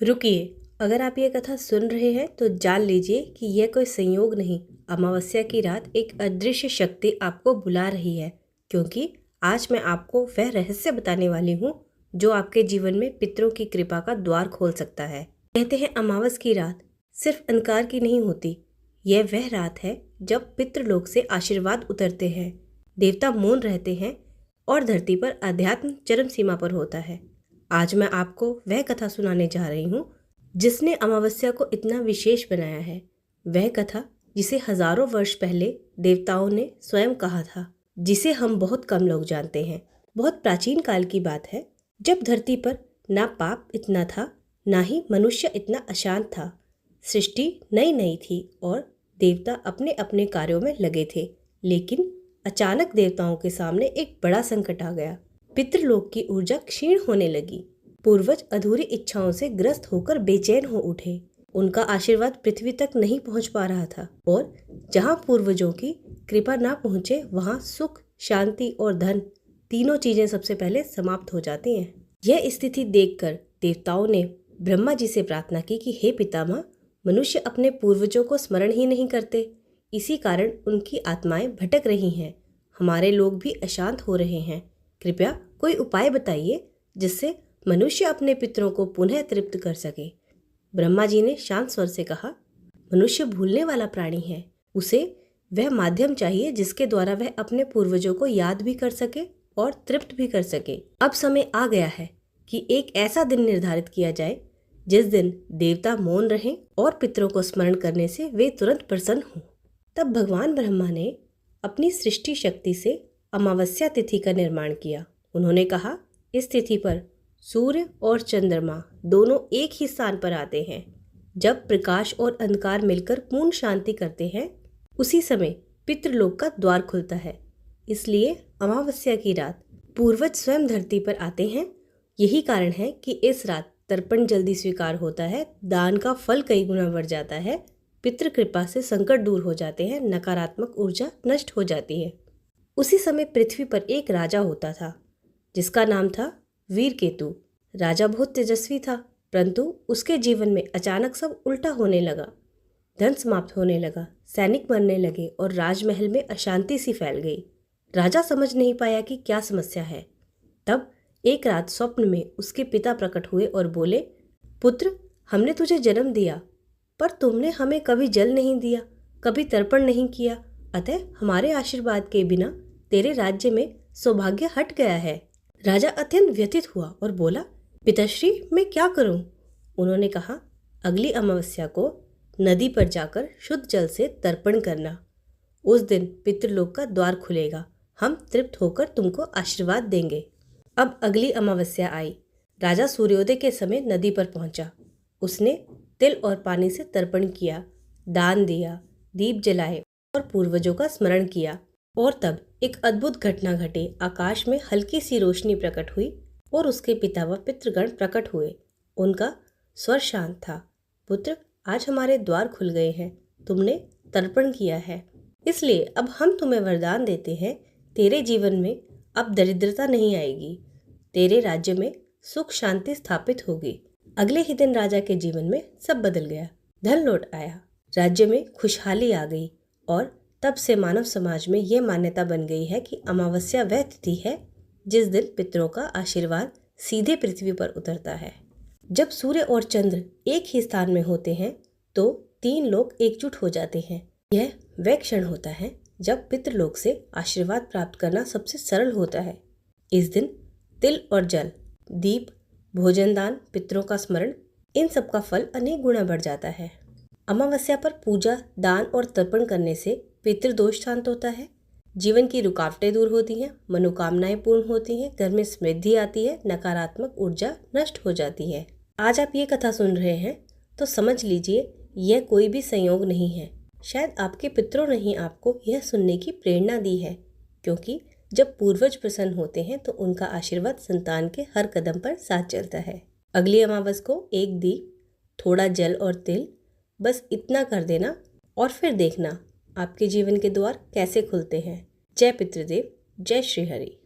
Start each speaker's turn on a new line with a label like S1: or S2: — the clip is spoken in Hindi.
S1: रुकिए, अगर आप ये कथा सुन रहे हैं तो जान लीजिए कि यह कोई संयोग नहीं, अमावस्या की रात एक अदृश्य शक्ति आपको बुला रही है, क्योंकि आज मैं आपको वह रहस्य बताने वाली हूँ जो आपके जीवन में पितरों की कृपा का द्वार खोल सकता है। कहते हैं अमावस की रात सिर्फ अंधकार की नहीं होती, यह वह रात है जब पितृलोक से आशीर्वाद उतरते हैं, देवता मौन रहते हैं और धरती पर अध्यात्म चरम सीमा पर होता है। आज मैं आपको वह कथा सुनाने जा रही हूँ जिसने अमावस्या को इतना विशेष बनाया है। वह कथा जिसे हजारों वर्ष पहले देवताओं ने स्वयं कहा था, जिसे हम बहुत कम लोग जानते हैं। बहुत प्राचीन काल की बात है, जब धरती पर ना पाप इतना था, ना ही मनुष्य इतना अशांत था। सृष्टि नई नई थी और देवता अपने अपने कार्यों में लगे थे, लेकिन अचानक देवताओं के सामने एक बड़ा संकट आ गया। पितृलोक की ऊर्जा क्षीण होने लगी। पूर्वज अधूरी इच्छाओं से ग्रस्त होकर बेचैन हो उठे। उनका आशीर्वाद पृथ्वी तक नहीं पहुंच पा रहा था और जहां पूर्वजों की कृपा ना पहुंचे, वहां सुख, शांति और धन तीनों चीजें सबसे पहले समाप्त हो जाती हैं। यह स्थिति देखकर देवताओं ने ब्रह्मा जी से प्रार्थना की कि हे पितामह, मनुष्य अपने पूर्वजों को स्मरण ही नहीं करते, इसी कारण उनकी आत्माएं भटक रही हैं। हमारे लोग भी अशांत हो रहे हैं। कृपया कोई उपाय बताइए जिससे मनुष्य अपने पितरों को पुनः तृप्त कर सके। ब्रह्मा जी ने शांत स्वर से कहा, मनुष्य भूलने वाला प्राणी है, उसे वह माध्यम चाहिए जिसके द्वारा वह अपने पूर्वजों को याद भी कर सके और तृप्त भी कर सके। अब समय आ गया है कि एक ऐसा दिन निर्धारित किया जाए जिस दिन देवता मौन रहें और पितरों को स्मरण करने से वे तुरंत प्रसन्न हों। तब भगवान ब्रह्मा ने अपनी सृष्टि शक्ति से अमावस्या तिथि का निर्माण किया। उन्होंने कहा, इस तिथि पर सूर्य और चंद्रमा दोनों एक ही स्थान पर आते हैं। जब प्रकाश और अंधकार मिलकर पूर्ण शांति करते हैं, उसी समय पितृलोक का द्वार खुलता है। इसलिए अमावस्या की रात पूर्वज स्वयं धरती पर आते हैं। यही कारण है कि इस रात तर्पण जल्दी स्वीकार होता है, दान का फल कई गुना बढ़ जाता है, पितृ कृपा से संकट दूर हो जाते हैं, नकारात्मक ऊर्जा नष्ट हो जाती है। उसी समय पृथ्वी पर एक राजा होता था जिसका नाम था वीरकेतु। राजा बहुत तेजस्वी था, परंतु उसके जीवन में अचानक सब उल्टा होने लगा। धन समाप्त होने लगा, सैनिक मरने लगे और राजमहल में अशांति सी फैल गई। राजा समझ नहीं पाया कि क्या समस्या है। तब एक रात स्वप्न में उसके पिता प्रकट हुए और बोले, पुत्र, हमने तुझे जन्म दिया, पर तुमने हमें कभी जल नहीं दिया, कभी तर्पण नहीं किया, अतः हमारे आशीर्वाद के बिना तेरे राज्य में सौभाग्य हट गया है। राजा अत्यंत व्यथित हुआ और बोला, पिताश्री, मैं क्या करूं? उन्होंने कहा, अगली अमावस्या को नदी पर जाकर शुद्ध जल से तर्पण करना। उस दिन पितृलोक का द्वार खुलेगा, हम तृप्त होकर तुमको आशीर्वाद देंगे। अब अगली अमावस्या आई। राजा सूर्योदय के समय नदी पर पहुंचा। उसने तिल और पानी से तर्पण किया, दान दिया, दीप जलाए और पूर्वजों का स्मरण किया। और तब एक अद्भुत घटना घटी। आकाश में हल्की सी रोशनी प्रकट हुई और उसके पिता व पितृगण प्रकट हुए। उनका स्वर शांत था, पुत्र, आज हमारे द्वार खुल गए हैं, तुमने तर्पण किया है, इसलिए अब हम तुम्हें वरदान देते हैं, तेरे जीवन में अब दरिद्रता नहीं आएगी, तेरे राज्य में सुख शांति स्थापित होगी। अगले ही दिन राजा के जीवन में सब बदल गया। धन लौट आया, राज्य में खुशहाली आ गई और तब से मानव समाज में यह मान्यता बन गई है कि अमावस्या वह तिथि है जिस दिन पितरों का आशीर्वाद सीधे पृथ्वी पर उतरता है। जब सूर्य और चंद्र एक ही स्थान में होते हैं तो तीन लोग एकजुट हो जाते हैं। यह वह क्षण होता है जब पितृलोक से आशीर्वाद प्राप्त करना सबसे सरल होता है। इस दिन तिल और जल, दीप, भोजन दान, पितरों का स्मरण, इन सब का फल अनेक गुना बढ़ जाता है। अमावस्या पर पूजा, दान और तर्पण करने से पितृदोष शांत होता है, जीवन की रुकावटें दूर होती हैं, मनोकामनाएं पूर्ण होती हैं, घर में समृद्धि आती है, नकारात्मक ऊर्जा नष्ट हो जाती है। आज आप ये कथा सुन रहे हैं तो समझ लीजिए यह कोई भी संयोग नहीं है। शायद आपके पितरों ने ही आपको यह सुनने की प्रेरणा दी है, क्योंकि जब पूर्वज प्रसन्न होते हैं तो उनका आशीर्वाद संतान के हर कदम पर साथ चलता है। अगली अमावस को एक दीप, थोड़ा जल और तिल, बस इतना कर देना और फिर देखना आपके जीवन के द्वार कैसे खुलते हैं। जय पितृदेव, जय श्री हरि।